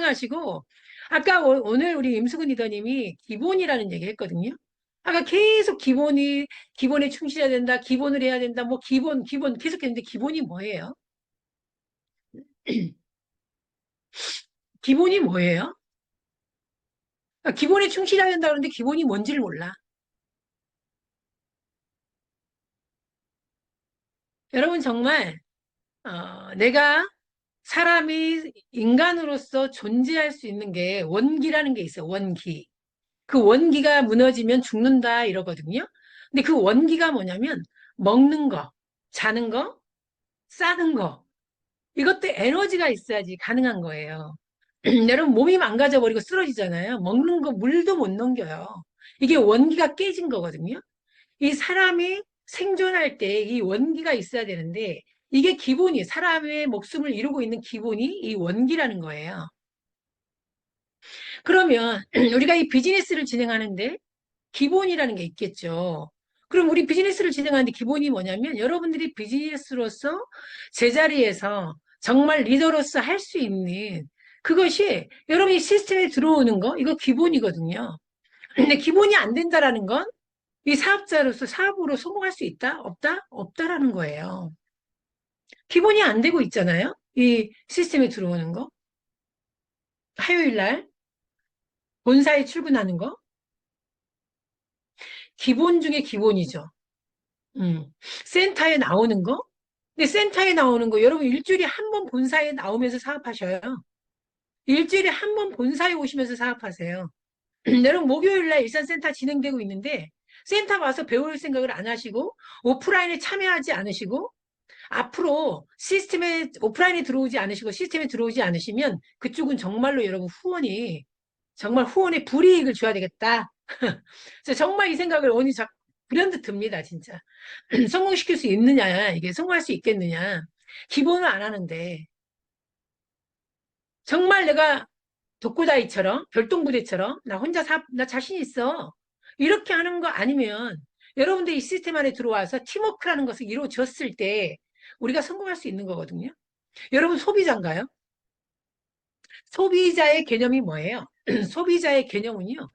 건강하시고, 아까 오늘 우리 임수근 리더님이 기본이라는 얘기 했거든요. 아까 계속 기본에 충실해야 된다, 기본을 해야 된다, 뭐 기본 계속 했는데 기본이 뭐예요? 기본이 뭐예요? 기본에 충실해야 된다 그러는데 기본이 뭔지를 몰라. 여러분 정말 내가 사람이 인간으로서 존재할 수 있는 게 원기라는 게 있어요. 원기. 그 원기가 무너지면 죽는다 이러거든요. 근데 그 원기가 뭐냐면 먹는 거, 자는 거, 싸는 거. 이것도 에너지가 있어야지 가능한 거예요. 여러분 몸이 망가져 버리고 쓰러지잖아요. 먹는 거 물도 못 넘겨요. 이게 원기가 깨진 거거든요. 이 사람이 생존할 때 이 원기가 있어야 되는데 이게 기본이 사람의 목숨을 이루고 있는 기본이 이 원기라는 거예요. 그러면 우리가 이 비즈니스를 진행하는데 기본이라는 게 있겠죠. 그럼 우리 비즈니스를 진행하는데 기본이 뭐냐면 여러분들이 비즈니스로서 제자리에서 정말 리더로서 할 수 있는 그것이 여러분이 시스템에 들어오는 거 이거 기본이거든요. 근데 기본이 안 된다라는 건 이 사업자로서 사업으로 성공할 수 있다? 없다? 없다라는 거예요. 기본이 안 되고 있잖아요. 이 시스템에 들어오는 거. 화요일 날 본사에 출근하는 거. 기본 중에 기본이죠. 음. 센터에 나오는 거. 근데 센터에 나오는 거 여러분 일주일에 한 번 본사에 나오면서 사업하셔요. 일주일에 한 번 본사에 오시면서 사업하세요. 여러분 목요일 날 일산센터 진행되고 있는데 센터 와서 배울 생각을 안 하시고 오프라인에 참여하지 않으시고 앞으로 시스템에 오프라인에 들어오지 않으시고 시스템에 들어오지 않으시면 그쪽은 정말로 여러분 후원이 정말 후원에 불이익을 줘야 되겠다. 그래서 정말 이 생각을 오늘 불현듯 듭니다, 진짜. 성공시킬 수 있느냐, 이게 성공할 수 있겠느냐. 기본을 안 하는데 정말 내가 독고다이처럼 별똥부대처럼 나 혼자 나 자신 있어. 이렇게 하는 거 아니면 여러분들 이 시스템 안에 들어와서 팀워크라는 것을 이루어졌을 때 우리가 성공할 수 있는 거거든요. 여러분 소비자인가요? 소비자의 개념이 뭐예요? 소비자의 개념은요.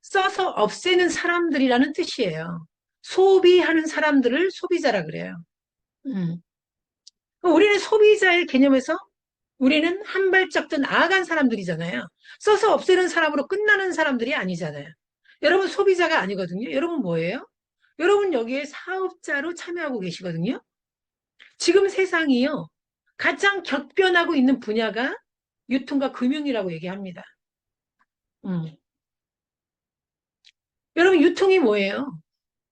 써서 없애는 사람들이라는 뜻이에요. 소비하는 사람들을 소비자라 그래요. 음. 우리는 소비자의 개념에서 우리는 한 발짝 더 나아간 사람들이잖아요. 써서 없애는 사람으로 끝나는 사람들이 아니잖아요. 여러분 소비자가 아니거든요. 여러분 뭐예요? 여러분 여기에 사업자로 참여하고 계시거든요. 지금 세상이요. 가장 격변하고 있는 분야가 유통과 금융이라고 얘기합니다. 음. 여러분 유통이 뭐예요?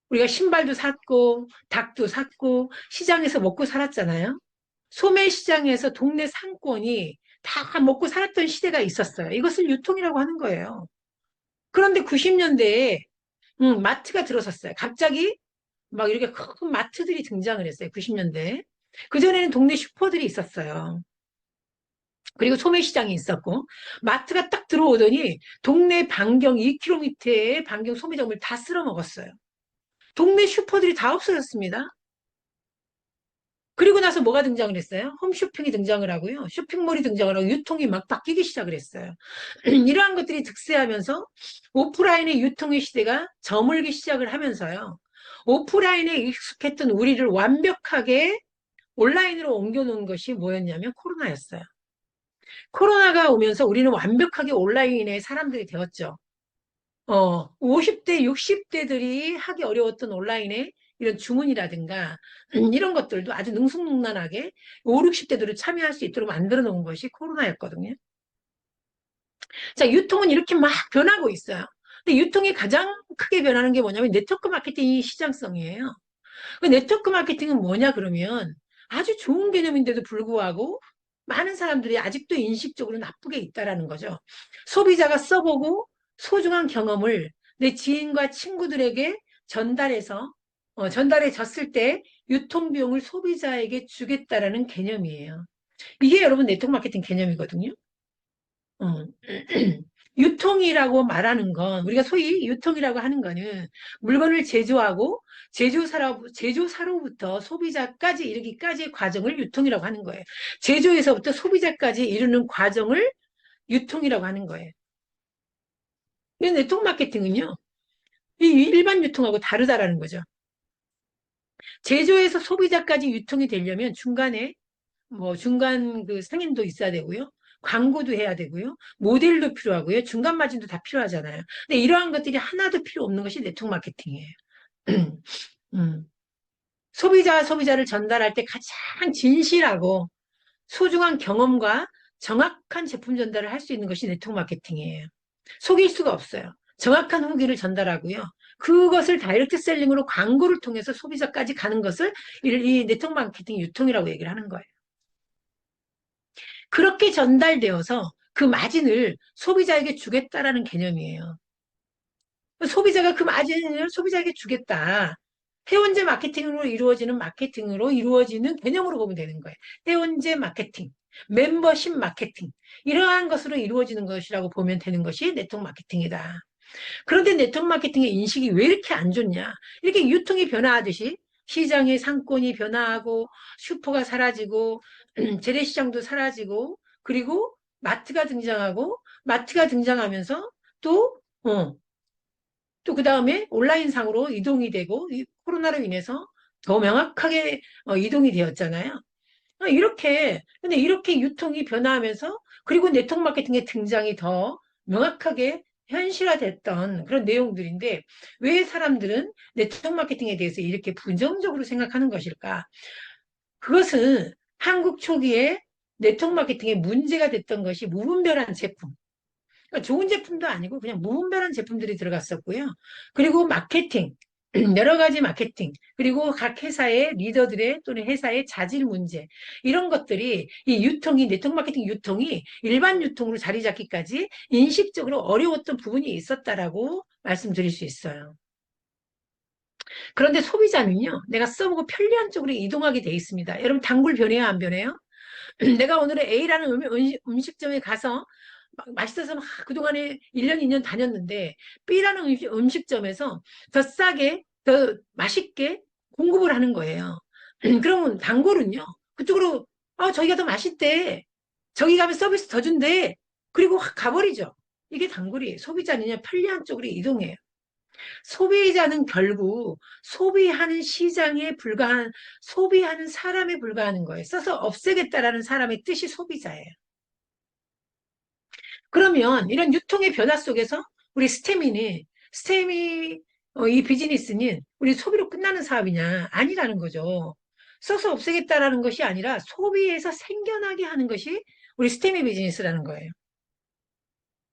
우리가 신발도 샀고 닭도 샀고 시장에서 먹고 살았잖아요. 소매시장에서 동네 상권이 다 먹고 살았던 시대가 있었어요. 이것을 유통이라고 하는 거예요. 그런데 90년대에 마트가 들어섰어요. 갑자기 막 이렇게 큰 마트들이 등장을 했어요. 90년대에. 그전에는 동네 슈퍼들이 있었어요. 그리고 소매시장이 있었고 마트가 딱 들어오더니 동네 반경 2km의 반경 소매점을 다 쓸어먹었어요. 동네 슈퍼들이 다 없어졌습니다. 그리고 나서 뭐가 등장을 했어요? 홈쇼핑이 등장을 하고요. 쇼핑몰이 등장을 하고 유통이 막 바뀌기 시작을 했어요. 이러한 것들이 득세하면서 오프라인의 유통의 시대가 저물기 시작을 하면서요. 오프라인에 익숙했던 우리를 완벽하게 온라인으로 옮겨놓은 것이 뭐였냐면 코로나였어요. 코로나가 오면서 우리는 완벽하게 온라인의 사람들이 되었죠. 50대, 60대들이 하기 어려웠던 온라인의 이런 주문이라든가 이런 것들도 아주 능숙능란하게 5, 60대들을 참여할 수 있도록 만들어 놓은 것이 코로나였거든요. 자, 유통은 이렇게 막 변하고 있어요. 근데 유통이 가장 크게 변하는 게 뭐냐면 네트워크 마케팅이 시장성이에요. 그 네트워크 마케팅은 뭐냐 그러면 아주 좋은 개념인데도 불구하고 많은 사람들이 아직도 인식적으로 나쁘게 있다라는 거죠. 소비자가 써보고 소중한 경험을 내 지인과 친구들에게 전달해 줬을 때 유통비용을 소비자에게 주겠다라는 개념이에요. 이게 여러분 네트워크 마케팅 개념이거든요. 어. 유통이라고 말하는 건 우리가 소위 유통이라고 하는 거는 물건을 제조하고 제조사로부터 소비자까지 이르기까지의 과정을 유통이라고 하는 거예요. 제조에서부터 소비자까지 이르는 과정을 유통이라고 하는 거예요. 근데 네트워크 마케팅은요, 이 일반 유통하고 다르다라는 거죠. 제조에서 소비자까지 유통이 되려면 중간에 뭐 중간 그 상인도 있어야 되고요. 광고도 해야 되고요. 모델도 필요하고요. 중간 마진도 다 필요하잖아요. 근데 이러한 것들이 하나도 필요 없는 것이 네트워크 마케팅이에요. 음. 소비자를 전달할 때 가장 진실하고 소중한 경험과 정확한 제품 전달을 할 수 있는 것이 네트워크 마케팅이에요. 속일 수가 없어요. 정확한 후기를 전달하고요. 그것을 다이렉트 셀링으로 광고를 통해서 소비자까지 가는 것을 이 네트워크 마케팅 유통이라고 얘기를 하는 거예요. 그렇게 전달되어서 그 마진을 소비자에게 주겠다라는 개념이에요. 소비자가 그 마진을 소비자에게 주겠다. 회원제 마케팅으로 이루어지는 마케팅으로 이루어지는 개념으로 보면 되는 거예요. 회원제 마케팅, 멤버십 마케팅, 이러한 것으로 이루어지는 것이라고 보면 되는 것이 네트워크 마케팅이다. 그런데 네트워크 마케팅의 인식이 왜 이렇게 안 좋냐? 이렇게 유통이 변화하듯이 시장의 상권이 변화하고 슈퍼가 사라지고 재래시장도 사라지고 그리고 마트가 등장하고 마트가 등장하면서 또 또 그 다음에 온라인상으로 이동이 되고 이 코로나로 인해서 더 명확하게 이동이 되었잖아요. 근데 이렇게 유통이 변화하면서 그리고 네트워크 마케팅의 등장이 더 명확하게 현실화됐던 그런 내용들인데 왜 사람들은 네트워크 마케팅에 대해서 이렇게 부정적으로 생각하는 것일까? 그것은 한국 초기에 네트워크 마케팅에 문제가 됐던 것이 무분별한 제품. 그러니까 좋은 제품도 아니고 그냥 무분별한 제품들이 들어갔었고요. 그리고 마케팅, 여러 가지 마케팅, 그리고 각 회사의 리더들의 또는 회사의 자질 문제, 이런 것들이 이 유통이, 네트워크 마케팅 유통이 일반 유통으로 자리 잡기까지 인식적으로 어려웠던 부분이 있었다라고 말씀드릴 수 있어요. 그런데 소비자는요, 내가 써보고 편리한 쪽으로 이동하게 돼 있습니다. 여러분, 단골 변해요, 안 변해요? 내가 오늘은 A라는 음식점에 가서 막 맛있어서 막 그동안에 1년, 2년 다녔는데 B라는 음식점에서 더 싸게, 더 맛있게 공급을 하는 거예요. 그러면 단골은요. 그쪽으로 저기가 더 맛있대. 저기 가면 서비스 더 준대. 그리고 확 가버리죠. 이게 단골이에요. 소비자는요. 편리한 쪽으로 이동해요. 소비자는 결국 소비하는 시장에 불과한 소비하는 사람에 불과하는 거예요. 써서 없애겠다라는 사람의 뜻이 소비자예요. 그러면 이런 유통의 변화 속에서 우리 스템이 이 비즈니스는 우리 소비로 끝나는 사업이냐? 아니라는 거죠. 써서 없애겠다라는 것이 아니라 소비에서 생겨나게 하는 것이 우리 스템의 비즈니스라는 거예요.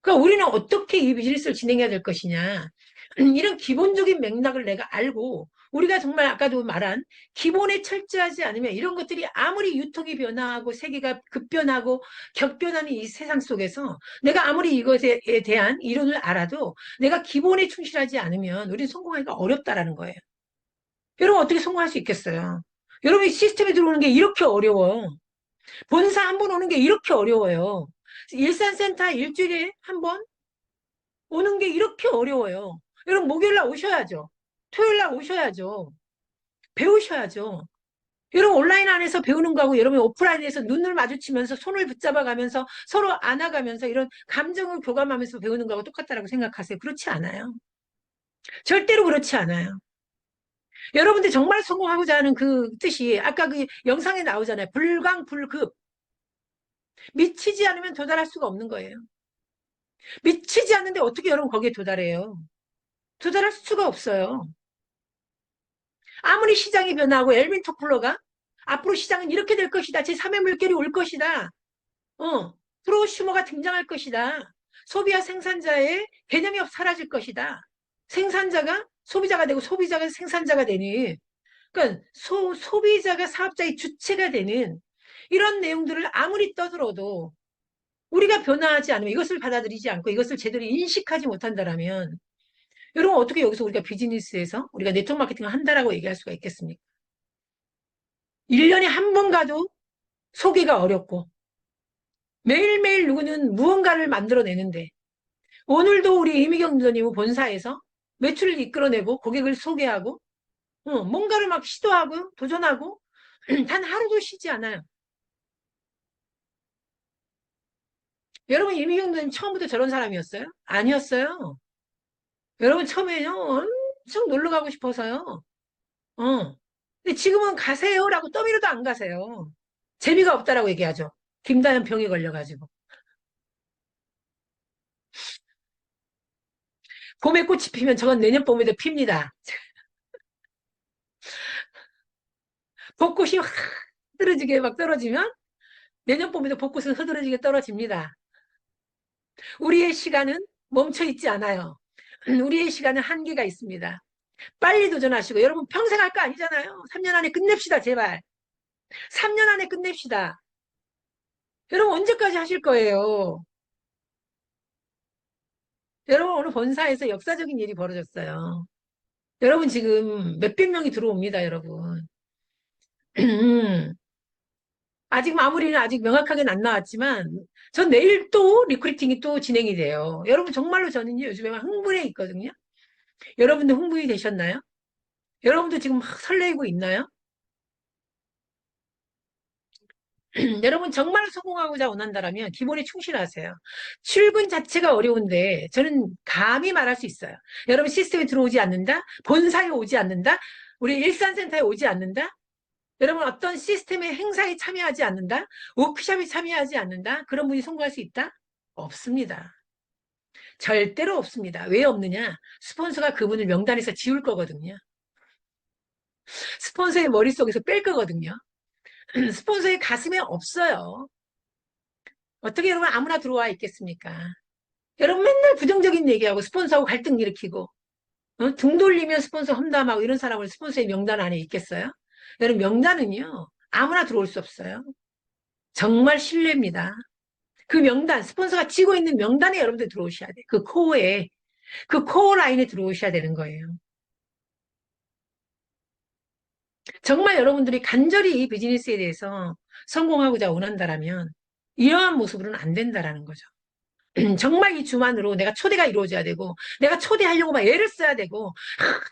그러니까 우리는 어떻게 이 비즈니스를 진행해야 될 것이냐. 이런 기본적인 맥락을 내가 알고 우리가 정말 아까도 말한 기본에 철저하지 않으면 이런 것들이 아무리 유통이 변화하고 세계가 급변하고 격변하는 이 세상 속에서 내가 아무리 이것에 대한 이론을 알아도 내가 기본에 충실하지 않으면 우리는 성공하기가 어렵다라는 거예요. 여러분 어떻게 성공할 수 있겠어요? 여러분이 시스템에 들어오는 게 이렇게 어려워. 본사 한 번 오는 게 이렇게 어려워요. 일산센터 일주일에 한 번 오는 게 이렇게 어려워요. 여러분, 목요일 날 오셔야죠. 토요일 날 오셔야죠. 배우셔야죠. 여러분, 온라인 안에서 배우는 거하고 여러분, 오프라인에서 눈을 마주치면서 손을 붙잡아 가면서 서로 안아가면서 이런 감정을 교감하면서 배우는 거하고 똑같다라고 생각하세요. 그렇지 않아요. 절대로 그렇지 않아요. 여러분들 정말 성공하고자 하는 그 뜻이 아까 그 영상에 나오잖아요. 불광불급. 미치지 않으면 도달할 수가 없는 거예요. 미치지 않는데 어떻게 여러분 거기에 도달해요? 도달할 수가 없어요. 아무리 시장이 변하고 엘빈 토플러가 앞으로 시장은 이렇게 될 것이다. 제3의 물결이 올 것이다. 프로슈머가 등장할 것이다. 소비와 생산자의 개념이 사라질 것이다. 생산자가 소비자가 되고 소비자가 생산자가 되는 그러니까 소비자가 사업자의 주체가 되는 이런 내용들을 아무리 떠들어도 우리가 변화하지 않으면 이것을 받아들이지 않고 이것을 제대로 인식하지 못한다라면 여러분 어떻게 여기서 우리가 비즈니스에서 우리가 네트워크 마케팅을 한다라고 얘기할 수가 있겠습니까? 1년에 한 번 가도 소개가 어렵고 매일매일 누구는 무언가를 만들어내는데 오늘도 우리 이미경 전님 본사에서 매출을 이끌어내고 고객을 소개하고 뭔가를 막 시도하고 도전하고 단 하루도 쉬지 않아요. 여러분, 이미경님 처음부터 저런 사람이었어요? 아니었어요. 여러분, 처음에요, 엄청 놀러 가고 싶어서요. 어. 근데 지금은 가세요라고 떠밀어도 안 가세요. 재미가 없다라고 얘기하죠. 김다연 병이 걸려가지고. 봄에 꽃이 피면 저건 내년 봄에도 핍니다. 벚꽃이 확 흐드러지게 막 떨어지면 내년 봄에도 벚꽃은 흐드러지게 떨어집니다. 우리의 시간은 멈춰 있지 않아요. 우리의 시간은 한계가 있습니다. 빨리 도전하시고 여러분 평생 할 거 아니잖아요. 3년 안에 끝냅시다 제발. 3년 안에 끝냅시다. 여러분 언제까지 하실 거예요? 여러분 오늘 본사에서 역사적인 일이 벌어졌어요. 여러분 지금 몇백 명이 들어옵니다, 여러분. 아직 마무리는 아직 명확하게는 안 나왔지만 전 내일 또 리크루팅이 또 진행이 돼요. 여러분 정말로 저는 요즘에 막 흥분해 있거든요. 여러분도 흥분이 되셨나요? 여러분도 지금 막 설레고 있나요? 여러분 정말 성공하고자 원한다면 기본에 충실하세요. 출근 자체가 어려운데 저는 감히 말할 수 있어요. 여러분 시스템에 들어오지 않는다? 본사에 오지 않는다? 우리 일산센터에 오지 않는다? 여러분 어떤 시스템의 행사에 참여하지 않는다? 워크숍에 참여하지 않는다? 그런 분이 성공할 수 있다? 없습니다. 절대로 없습니다. 왜 없느냐? 스폰서가 그분을 명단에서 지울 거거든요. 스폰서의 머릿속에서 뺄 거거든요. 스폰서의 가슴에 없어요. 어떻게 여러분 아무나 들어와 있겠습니까? 여러분 맨날 부정적인 얘기하고 스폰서하고 갈등 일으키고 등 돌리면 스폰서 험담하고 이런 사람을 스폰서의 명단 안에 있겠어요? 여러분 명단은요 아무나 들어올 수 없어요. 정말 신뢰입니다. 그 명단 스폰서가 지고 있는 명단에 여러분들 들어오셔야 돼. 그 코어에 그 코어 라인에 들어오셔야 되는 거예요. 정말 여러분들이 간절히 이 비즈니스에 대해서 성공하고자 원한다라면 이러한 모습으로는 안 된다라는 거죠. 정말 이 주만으로 내가 초대가 이루어져야 되고 내가 초대하려고 막 애를 써야 되고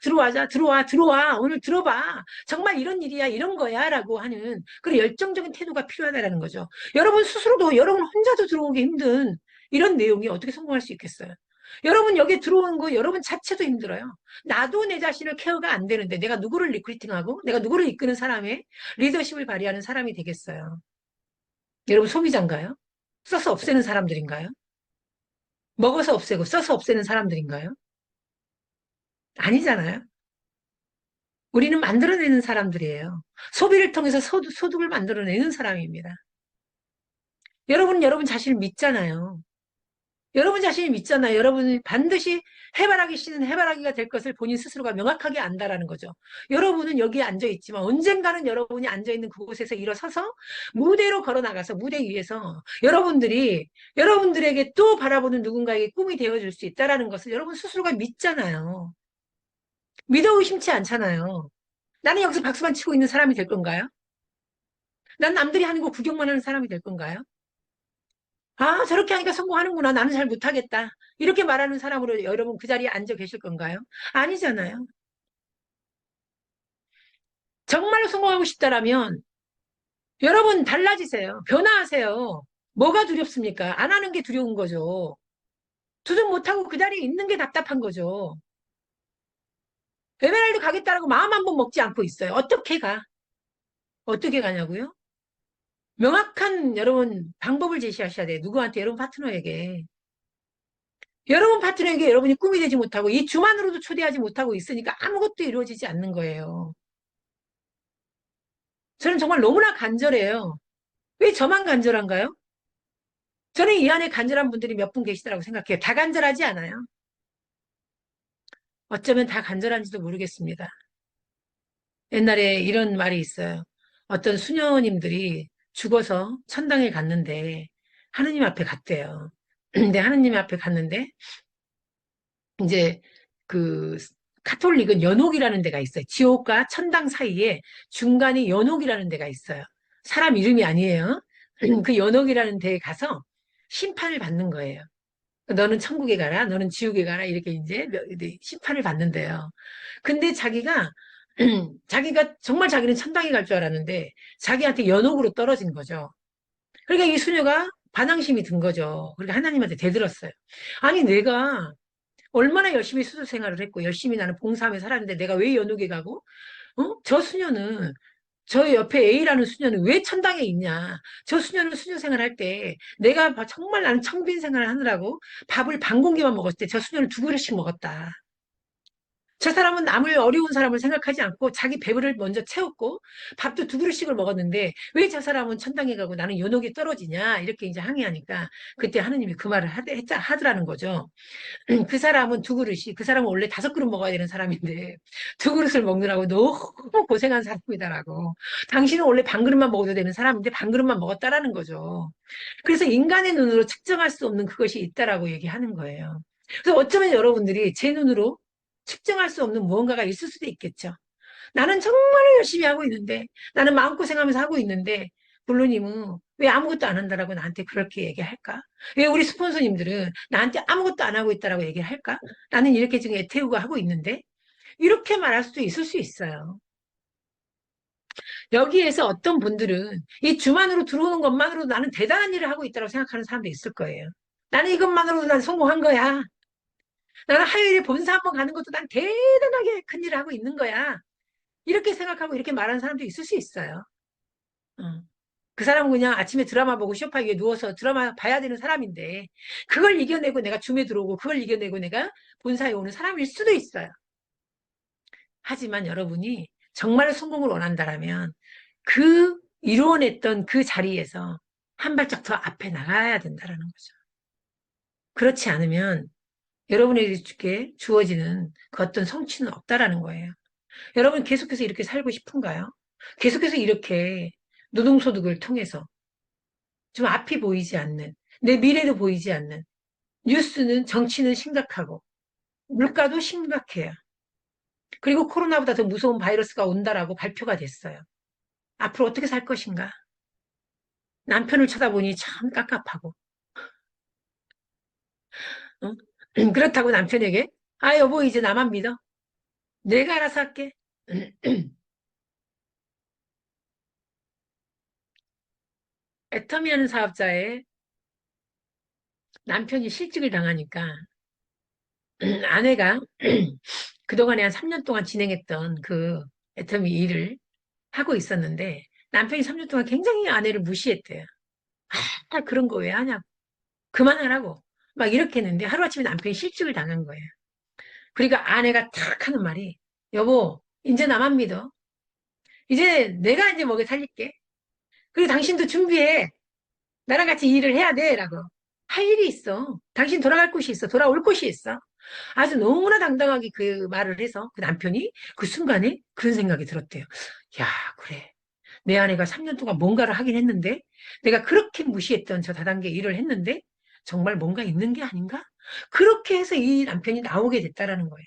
들어와자 들어와 오늘 들어봐 정말 이런 일이야 이런 거야 라고 하는 그런 열정적인 태도가 필요하다는 거죠. 여러분 스스로도 여러분 혼자도 들어오기 힘든 이런 내용이 어떻게 성공할 수 있겠어요. 여러분 여기 들어오는 거 여러분 자체도 힘들어요. 나도 내 자신을 케어가 안 되는데 내가 누구를 리크루팅하고 내가 누구를 이끄는 사람의 리더십을 발휘하는 사람이 되겠어요. 여러분 소비자인가요? 써서 없애는 사람들인가요? 먹어서 없애고 써서 없애는 사람들인가요? 아니잖아요. 우리는 만들어내는 사람들이에요. 소비를 통해서 소득을 만들어내는 사람입니다. 여러분 자신을 믿잖아요. 여러분 자신이 믿잖아요. 여러분이 반드시 해바라기 씨는 해바라기가 될 것을 본인 스스로가 명확하게 안다라는 거죠. 여러분은 여기에 앉아 있지만 언젠가는 여러분이 앉아 있는 그곳에서 일어서서 무대로 걸어 나가서 무대 위에서 여러분들에게 또 바라보는 누군가에게 꿈이 되어줄 수 있다라는 것을 여러분 스스로가 믿잖아요. 믿어 의심치 않잖아요. 나는 여기서 박수만 치고 있는 사람이 될 건가요? 난 남들이 하는 거 구경만 하는 사람이 될 건가요? 아, 저렇게 하니까 성공하는구나. 나는 잘 못하겠다. 이렇게 말하는 사람으로 여러분 그 자리에 앉아 계실 건가요? 아니잖아요. 정말로 성공하고 싶다라면 여러분 달라지세요. 변화하세요. 뭐가 두렵습니까? 안 하는 게 두려운 거죠. 도전 못하고 그 자리에 있는 게 답답한 거죠. 에메랄드 가겠다라고 마음 한 번 먹지 않고 있어요. 어떻게 가? 어떻게 가냐고요? 명확한 여러분 방법을 제시하셔야 돼요. 누구한테? 여러분 파트너에게. 여러분 파트너에게 여러분이 꿈이 되지 못하고 이 주만으로도 초대하지 못하고 있으니까 아무것도 이루어지지 않는 거예요. 저는 정말 너무나 간절해요. 왜 저만 간절한가요? 저는 이 안에 간절한 분들이 몇 분 계시더라고 생각해요. 다 간절하지 않아요. 어쩌면 다 간절한지도 모르겠습니다. 옛날에 이런 말이 있어요. 어떤 수녀님들이 죽어서 천당에 갔는데 하느님 앞에 갔대요. 근데 하느님 앞에 갔는데 이제 그 카톨릭은 연옥이라는 데가 있어요. 지옥과 천당 사이에 중간에 연옥이라는 데가 있어요. 사람 이름이 아니에요. 그 연옥이라는 데에 가서 심판을 받는 거예요. 너는 천국에 가라, 너는 지옥에 가라, 이렇게 이제 심판을 받는데요. 근데 자기가 정말 자기는 천당에 갈 줄 알았는데 자기한테 연옥으로 떨어진 거죠. 그러니까 이 수녀가 반항심이 든 거죠. 그러니까 하나님한테 대들었어요. 아니, 내가 얼마나 열심히 수도 생활을 했고, 열심히 나는 봉사하며 살았는데, 내가 왜 연옥에 가고, 저 수녀는, 저 옆에 A라는 수녀는 왜 천당에 있냐? 저 수녀는 수녀 생활할 때, 내가 정말 나는 청빈 생활을 하느라고 밥을 반 공기만 먹었을 때, 저 수녀는 두 그릇씩 먹었다. 저 사람은 남을 어려운 사람을 생각하지 않고 자기 배부를 먼저 채웠고 밥도 두 그릇씩을 먹었는데 왜 저 사람은 천당에 가고 나는 연옥에 떨어지냐 이렇게 이제 항의하니까 그때 하느님이 그 말을 하더라는 거죠. 그 사람은 두 그릇이 그 사람은 원래 다섯 그릇 먹어야 되는 사람인데 두 그릇을 먹느라고 너무 고생한 사람이다라고. 당신은 원래 반 그릇만 먹어도 되는 사람인데 반 그릇만 먹었다라는 거죠. 그래서 인간의 눈으로 측정할 수 없는 그것이 있다라고 얘기하는 거예요. 그래서 어쩌면 여러분들이 제 눈으로 측정할 수 없는 무언가가 있을 수도 있겠죠. 나는 정말 열심히 하고 있는데, 나는 마음고생하면서 하고 있는데, 블루님은 왜 아무것도 안 한다라고 나한테 그렇게 얘기할까? 왜 우리 스폰서님들은 나한테 아무것도 안 하고 있다라고 얘기를 할까? 나는 이렇게 지금 애태우고 하고 있는데, 이렇게 말할 수도 있을 수 있어요. 여기에서 어떤 분들은 이 주만으로 들어오는 것만으로도 나는 대단한 일을 하고 있다고 생각하는 사람도 있을 거예요. 나는 이것만으로도 난 성공한 거야. 나는 하요일에 본사 한번 가는 것도 난 대단하게 큰 일을 하고 있는 거야. 이렇게 생각하고 이렇게 말하는 사람도 있을 수 있어요. 어. 그 사람은 그냥 아침에 드라마 보고 소파 위에 누워서 드라마 봐야 되는 사람인데 그걸 이겨내고 내가 줌에 들어오고 그걸 이겨내고 내가 본사에 오는 사람일 수도 있어요. 하지만 여러분이 정말 성공을 원한다라면 그 이루어냈던 그 자리에서 한 발짝 더 앞에 나가야 된다라는 거죠. 그렇지 않으면 여러분에게 주어지는 그 어떤 성취는 없다라는 거예요. 여러분 계속해서 이렇게 살고 싶은가요? 계속해서 이렇게 노동소득을 통해서 좀 앞이 보이지 않는, 내 미래도 보이지 않는, 뉴스는 정치는 심각하고, 물가도 심각해요. 그리고 코로나보다 더 무서운 바이러스가 온다라고 발표가 됐어요. 앞으로 어떻게 살 것인가? 남편을 쳐다보니 참 깝깝하고, 어? 그렇다고 남편에게, 아, 여보, 이제 나만 믿어. 내가 알아서 할게. 애터미 하는 사업자의 남편이 실직을 당하니까 아내가 그동안에 한 3년 동안 진행했던 그 애터미 일을 하고 있었는데 남편이 3년 동안 굉장히 아내를 무시했대요. 아, 그런 거 왜 하냐고. 그만하라고. 막 이렇게 했는데 하루아침에 남편이 실직을 당한 거예요. 그러니까 아내가 탁 하는 말이 여보, 이제 나만 믿어. 이제 내가 이제 먹여 살릴게. 그리고 당신도 준비해. 나랑 같이 일을 해야 돼. 라고. 할 일이 있어. 당신 돌아갈 곳이 있어. 돌아올 곳이 있어. 아주 너무나 당당하게 그 말을 해서 그 남편이 그 순간에 그런 생각이 들었대요. 야, 그래. 내 아내가 3년 동안 뭔가를 하긴 했는데 내가 그렇게 무시했던 저 다단계 일을 했는데 정말 뭔가 있는 게 아닌가? 그렇게 해서 이 남편이 나오게 됐다라는 거예요.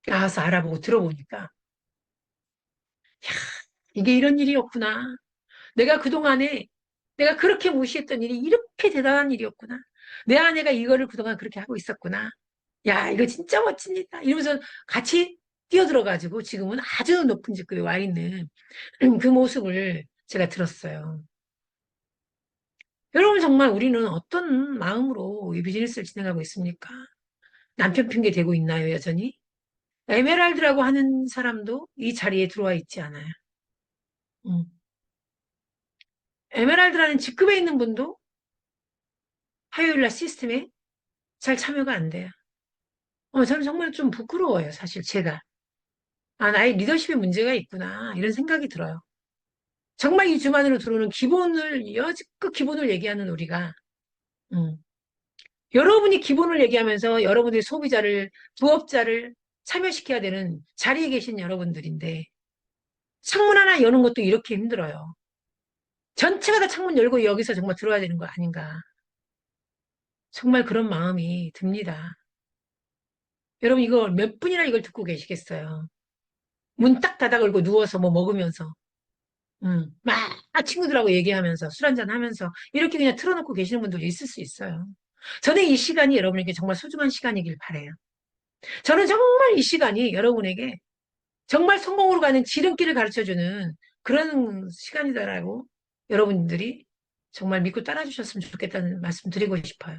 나와서 알아보고 들어보니까 야, 이게 이런 일이었구나. 내가 그동안에 내가 그렇게 무시했던 일이 이렇게 대단한 일이었구나. 내 아내가 이거를 그동안 그렇게 하고 있었구나. 야, 이거 진짜 멋진 일이다. 이러면서 같이 뛰어들어가지고 지금은 아주 높은 직급에 와 있는 그 모습을 제가 들었어요. 여러분, 정말 우리는 어떤 마음으로 이 비즈니스를 진행하고 있습니까? 남편 핑계 대고 있나요, 여전히? 에메랄드라고 하는 사람도 이 자리에 들어와 있지 않아요. 음. 에메랄드라는 직급에 있는 분도 화요일날 시스템에 잘 참여가 안 돼요. 저는 정말 좀 부끄러워요, 사실 제가. 아, 나의 리더십에 문제가 있구나, 이런 생각이 들어요. 정말 이 주만으로 들어오는 기본을, 여지껏 기본을 얘기하는 우리가, 음. 여러분이 기본을 얘기하면서 여러분의 소비자를, 부업자를 참여시켜야 되는 자리에 계신 여러분들인데, 창문 하나 여는 것도 이렇게 힘들어요. 전체가 다 창문 열고 여기서 정말 들어야 되는 거 아닌가. 정말 그런 마음이 듭니다. 여러분, 이거 몇 분이나 이걸 듣고 계시겠어요? 문 딱 닫아 걸고 누워서 뭐 먹으면서, 막 친구들하고 얘기하면서, 술 한잔 하면서, 이렇게 그냥 틀어놓고 계시는 분들 있을 수 있어요. 저는 이 시간이 여러분에게 정말 소중한 시간이길 바래요. 저는 정말 이 시간이 여러분에게 정말 성공으로 가는 지름길을 가르쳐주는 그런 시간이다라고 여러분들이 정말 믿고 따라주셨으면 좋겠다는 말씀 드리고 싶어요.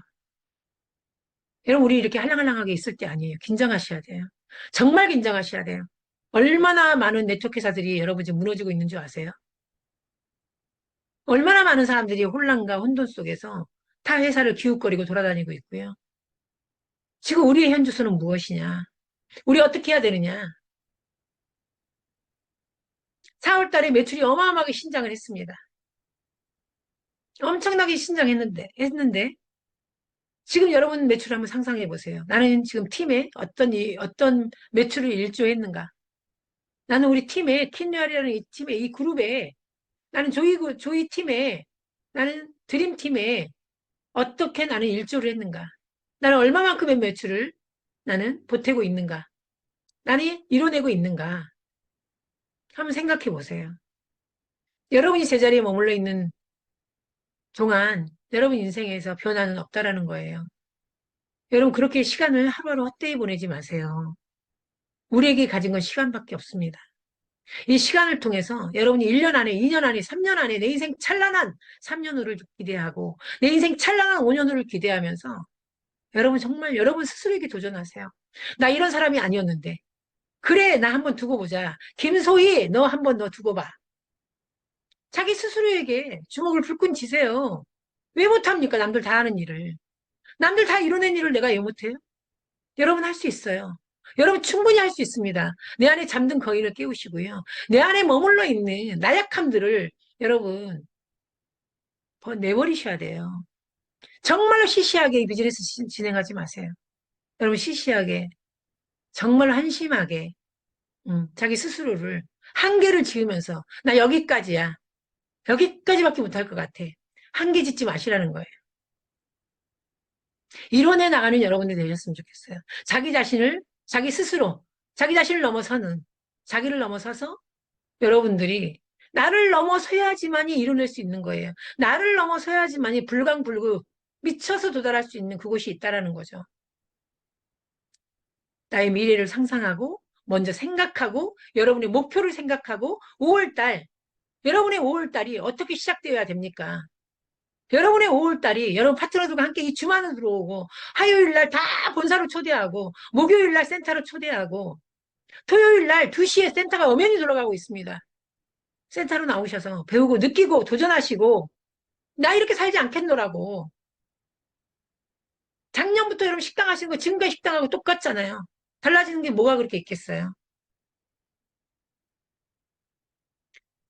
여러분, 우리 이렇게 할랑할랑하게 있을 때 아니에요. 긴장하셔야 돼요. 정말 긴장하셔야 돼요. 얼마나 많은 네트워크 회사들이 여러분 지금 무너지고 있는 줄 아세요? 얼마나 많은 사람들이 혼란과 혼돈 속에서 타 회사를 기웃거리고 돌아다니고 있고요. 지금 우리의 현주소는 무엇이냐? 우리 어떻게 해야 되느냐? 4월 달에 매출이 어마어마하게 신장을 했습니다. 엄청나게 했는데, 지금 여러분 매출 한번 상상해 보세요. 나는 지금 팀에 어떤 매출을 일조했는가? 나는 우리 팀에, 킨웨어리라는 이 팀에, 이 그룹에, 나는 조이 팀에, 나는 드림 팀에 어떻게 나는 일조를 했는가? 나는 얼마만큼의 매출을 나는 보태고 있는가? 나는 이뤄내고 있는가? 한번 생각해 보세요. 여러분이 제자리에 머물러 있는 동안 여러분 인생에서 변화는 없다라는 거예요. 여러분 그렇게 시간을 하루하루 헛되이 보내지 마세요. 우리에게 가진 건 시간밖에 없습니다. 이 시간을 통해서 여러분이 1년 안에, 2년 안에, 3년 안에 내 인생 찬란한 3년 후를 기대하고 내 인생 찬란한 5년 후를 기대하면서 여러분 정말 여러분 스스로에게 도전하세요. 나 이런 사람이 아니었는데. 그래, 나 한번 두고 보자. 김소희, 너 한번 너 두고 봐. 자기 스스로에게 주먹을 불끈 쥐세요. 왜 못합니까? 남들 다 하는 일을. 남들 다 이뤄낸 일을 내가 왜 못해요? 여러분 할 수 있어요. 여러분 충분히 할 수 있습니다. 내 안에 잠든 거인을 깨우시고요. 내 안에 머물러 있는 나약함들을 여러분 내버리셔야 돼요. 정말로 시시하게 이 비즈니스 진행하지 마세요. 여러분 시시하게 정말 한심하게 자기 스스로를 한계를 지으면서 나 여기까지야. 여기까지밖에 못할 것 같아. 한계 짓지 마시라는 거예요. 이뤄내 나가는 여러분들이 되셨으면 좋겠어요. 자기 스스로, 자기 자신을 넘어서는, 자기를 넘어서서 여러분들이 나를 넘어서야지만이 이뤄낼 수 있는 거예요. 나를 넘어서야지만이 불광불급 미쳐서 도달할 수 있는 그곳이 있다라는 거죠. 나의 미래를 상상하고, 먼저 생각하고, 여러분의 목표를 생각하고, 5월달, 여러분의 5월달이 어떻게 시작되어야 됩니까? 여러분의 5월달이 여러분 파트너들과 함께 이 주말에 들어오고 화요일 날 다 본사로 초대하고 목요일 날 센터로 초대하고 토요일 날 2시에 센터가 엄연히 돌아가고 있습니다. 센터로 나오셔서 배우고 느끼고 도전하시고 나 이렇게 살지 않겠노라고. 작년부터 여러분 식당 하시는 거 지금까지 식당하고 똑같잖아요. 달라지는 게 뭐가 그렇게 있겠어요.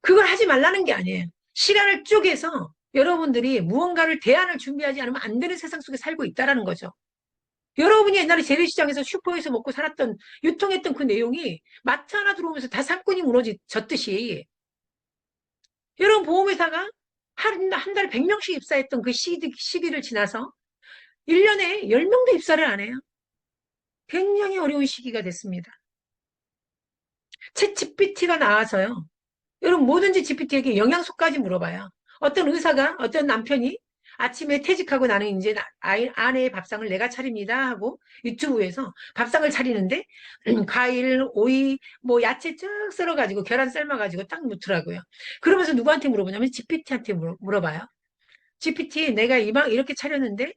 그걸 하지 말라는 게 아니에요. 시간을 쪼개서 여러분들이 무언가를 대안을 준비하지 않으면 안 되는 세상 속에 살고 있다라는 거죠. 여러분이 옛날에 재래시장에서 슈퍼에서 먹고 살았던 유통했던 그 내용이 마트 하나 들어오면서 다 상권이 무너졌듯이 여러분 보험회사가 한 달에 100명씩 입사했던 그 시기를 지나서 1년에 10명도 입사를 안 해요. 굉장히 어려운 시기가 됐습니다. 챗 GPT가 나와서요. 여러분 뭐든지 GPT에게 영양소까지 물어봐요. 어떤 남편이 아침에 퇴직하고 나는 이제 아내의 밥상을 내가 차립니다 하고 유튜브에서 밥상을 차리는데 과일, 오이, 뭐 야채 쭉 썰어가지고 계란 삶아가지고 딱 넣더라고요. 그러면서 누구한테 물어보냐면 GPT한테 물어봐요. GPT 내가 이렇게 차렸는데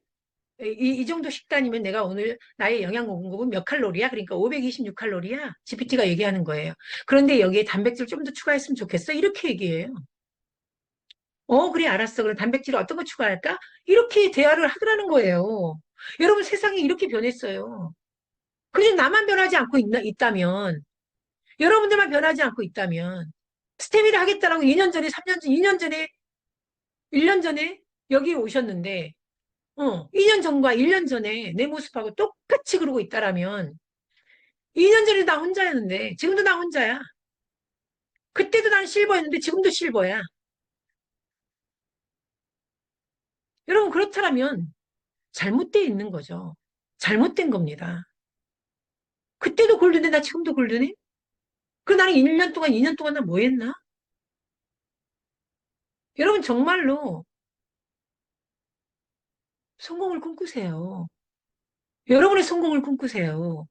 이 정도 식단이면 내가 오늘 나의 영양 공급은 몇 칼로리야? 그러니까 526칼로리야? GPT가 얘기하는 거예요. 그런데 여기에 단백질 좀 더 추가했으면 좋겠어? 이렇게 얘기해요. 그래, 알았어. 그럼 단백질 어떤 거 추가할까? 이렇게 대화를 하더라는 거예요. 여러분 세상이 이렇게 변했어요. 그래서 나만 변하지 않고 있다면, 여러분들만 변하지 않고 있다면, 스테미를 하겠다라고 2년 전에, 3년 전, 2년 전에, 1년 전에 여기 오셨는데, 2년 전과 1년 전에 내 모습하고 똑같이 그러고 있다라면, 2년 전에 나 혼자였는데, 지금도 나 혼자야. 그때도 난 실버였는데, 지금도 실버야. 여러분, 그렇다면, 잘못되어 있는 거죠. 잘못된 겁니다. 그때도 골드네, 나 지금도 골드네? 그 나는 1년 동안, 2년 동안 나 뭐 했나? 여러분, 정말로 성공을 꿈꾸세요. 여러분의 성공을 꿈꾸세요.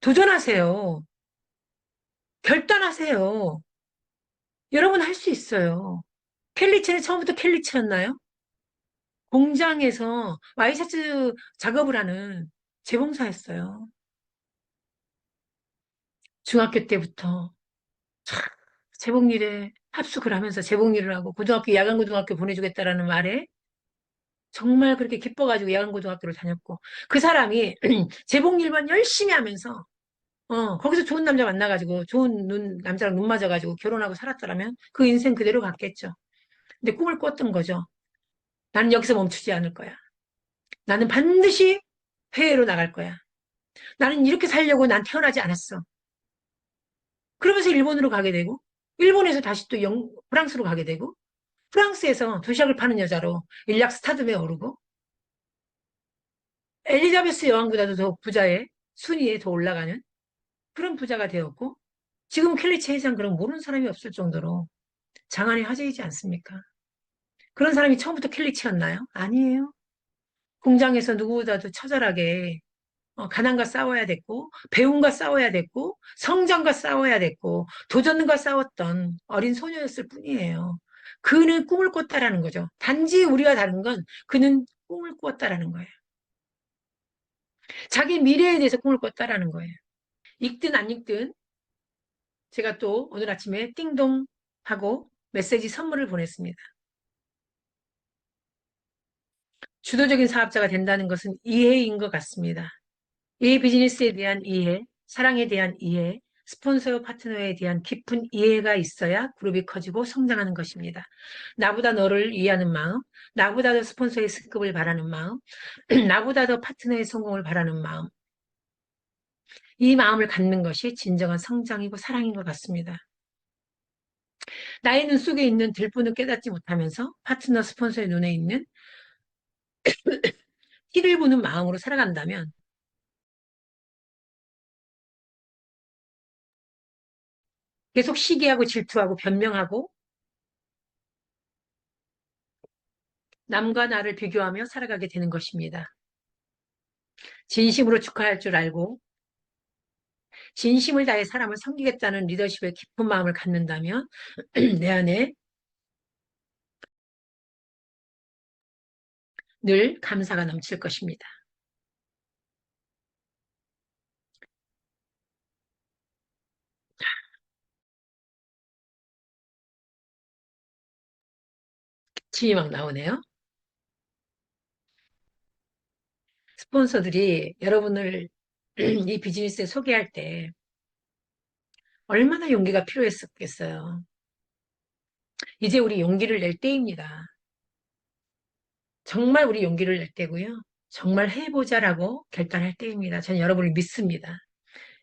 도전하세요. 결단하세요. 여러분 할 수 있어요. 켈리체는 처음부터 켈리체였나요? 공장에서 와이셔츠 작업을 하는 재봉사였어요. 중학교 때부터 재봉일에 합숙을 하면서 재봉일을 하고 고등학교 야간고등학교 보내주겠다라는 말에 정말 그렇게 기뻐가지고 야간고등학교를 다녔고 그 사람이 재봉일만 열심히 하면서 거기서 좋은 남자 만나가지고 좋은 남자랑 눈 맞아가지고 결혼하고 살았더라면 그 인생 그대로 갔겠죠. 근데 꿈을 꿨던 거죠. 나는 여기서 멈추지 않을 거야. 나는 반드시 해외로 나갈 거야. 나는 이렇게 살려고 난 태어나지 않았어. 그러면서 일본으로 가게 되고, 일본에서 다시 또 프랑스로 가게 되고, 프랑스에서 도시락을 파는 여자로 일약 스타덤에 오르고, 엘리자베스 여왕보다도 더 부자의 순위에 더 올라가는 그런 부자가 되었고, 지금 켈리치 회장 그럼 모르는 사람이 없을 정도로 장안의 화제이지 않습니까? 그런 사람이 처음부터 켈리치였나요? 아니에요. 공장에서 누구보다도 처절하게 가난과 싸워야 됐고, 배움과 싸워야 됐고, 성장과 싸워야 됐고, 도전과 싸웠던 어린 소녀였을 뿐이에요. 그는 꿈을 꿨다라는 거죠. 단지 우리가 다른 건 그는 꿈을 꿨다라는 거예요. 자기 미래에 대해서 꿈을 꿨다라는 거예요. 읽든 안 읽든 제가 또 오늘 아침에 띵동 하고 메시지 선물을 보냈습니다. 주도적인 사업자가 된다는 것은 이해인 것 같습니다. 이 비즈니스에 대한 이해, 사랑에 대한 이해, 스폰서 파트너에 대한 깊은 이해가 있어야 그룹이 커지고 성장하는 것입니다. 나보다 너를 위하는 마음, 나보다 더 스폰서의 승급을 바라는 마음, 나보다 더 파트너의 성공을 바라는 마음, 이 마음을 갖는 것이 진정한 성장이고 사랑인 것 같습니다. 나의 눈 속에 있는 들분을 깨닫지 못하면서 파트너 스폰서의 눈에 있는 티를 보는 마음으로 살아간다면 계속 시기하고 질투하고 변명하고 남과 나를 비교하며 살아가게 되는 것입니다. 진심으로 축하할 줄 알고 진심을 다해 사람을 섬기겠다는 리더십의 깊은 마음을 갖는다면 내 안에 늘 감사가 넘칠 것입니다. 침이 막 나오네요. 스폰서들이 여러분을 이 비즈니스에 소개할 때 얼마나 용기가 필요했었겠어요. 이제 우리 용기를 낼 때입니다. 정말 우리 용기를 낼 때고요. 정말 해보자라고 결단할 때입니다. 저는 여러분을 믿습니다.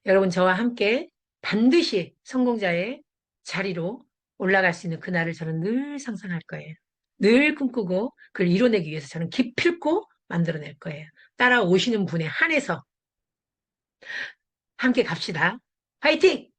여러분 저와 함께 반드시 성공자의 자리로 올라갈 수 있는 그날을 저는 늘 상상할 거예요. 늘 꿈꾸고 그걸 이뤄내기 위해서 저는 기필코 만들어낼 거예요. 따라오시는 분에 한해서 함께 갑시다. 화이팅!